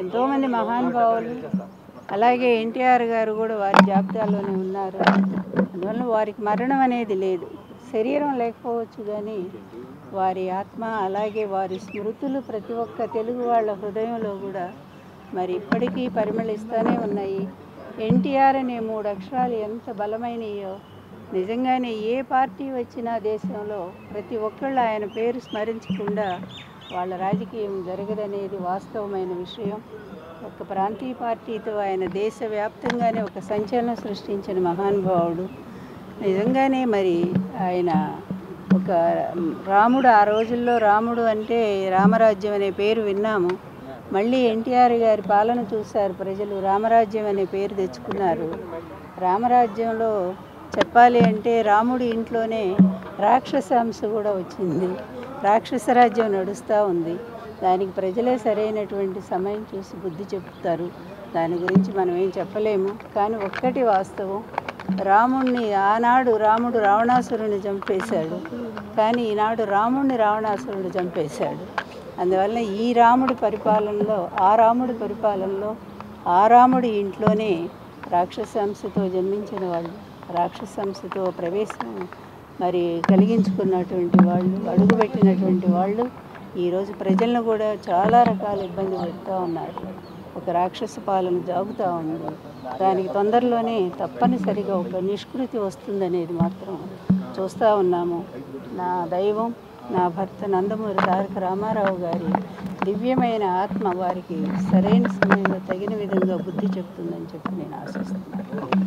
ఎంతోమంది మహానుభావులు అలాగే ఎన్టీఆర్ గారు కూడా వారి జాబితాలోనే ఉన్నారు. అందువల్ల వారికి మరణం అనేది లేదు. శరీరం లేకపోవచ్చు కానీ వారి ఆత్మ అలాగే వారి స్మృతులు ప్రతి ఒక్క తెలుగు వాళ్ళ హృదయంలో కూడా మరి ఇప్పటికీ పరిమళిస్తూనే ఉన్నాయి. ఎన్టీఆర్ అనే 3 అక్షరాలు ఎంత బలమైనయో నిజంగానే ఏ పార్టీ వచ్చినా దేశంలో ప్రతి ఒక్కళ్ళు ఆయన పేరు స్మరించకుండా వాళ్ళ రాజకీయం జరగదనేది వాస్తవమైన విషయం. ఒక ప్రాంతీయ పార్టీతో ఆయన దేశవ్యాప్తంగానే ఒక సంచలనం సృష్టించిన మహానుభావుడు. నిజంగానే మరి ఆయన ఒక రాముడు, ఆ రోజుల్లో రాముడు అంటే రామరాజ్యం అనే పేరు విన్నాము. మళ్ళీ ఎన్టీఆర్ గారి పాలన చూశారు ప్రజలు, రామరాజ్యం అనే పేరు తెచ్చుకున్నారు. రామరాజ్యంలో చెప్పాలి అంటే రాముడి ఇంట్లోనే రాక్షసాంశ కూడా వచ్చింది. రాక్షస రాజ్యం నడుస్తూ ఉంది. దానికి ప్రజలే సరైనటువంటి సమయం చూసి బుద్ధి చెప్తారు. దాని గురించి మనం ఏం చెప్పలేము. కానీ ఒక్కటి వాస్తవం, రాముణ్ణి ఆనాడు రాముడు రావణాసురుని చంపేశాడు, కానీ ఈనాడు రాముణ్ణి రావణాసురుడు చంపేశాడు. అందువల్ల ఈ రాముడి పరిపాలనలో ఆ రాముడి ఇంట్లోనే రాక్షసాంశతో జన్మించిన వాళ్ళు, రాక్షసాంశతో ప్రవేశం మరి కలిగించుకున్నటువంటి వాళ్ళు, అడుగుపెట్టినటువంటి వాళ్ళు ఈరోజు ప్రజలను కూడా చాలా రకాల ఇబ్బంది పెడుతూ ఉన్నారు. ఒక రాక్షస పాలన జాగుతూ ఉంది. దానికి తొందరలోనే తప్పనిసరిగా ఒక నిష్కృతి వస్తుందనేది మాత్రం చూస్తూ ఉన్నాము. నా దైవం, నా భర్త నందమూరి తారక రామారావు గారి దివ్యమైన ఆత్మ వారికి సరైన సమయంలో తగిన విధంగా బుద్ధి చెప్తుందని చెప్పి నేను ఆశిస్తున్నాను.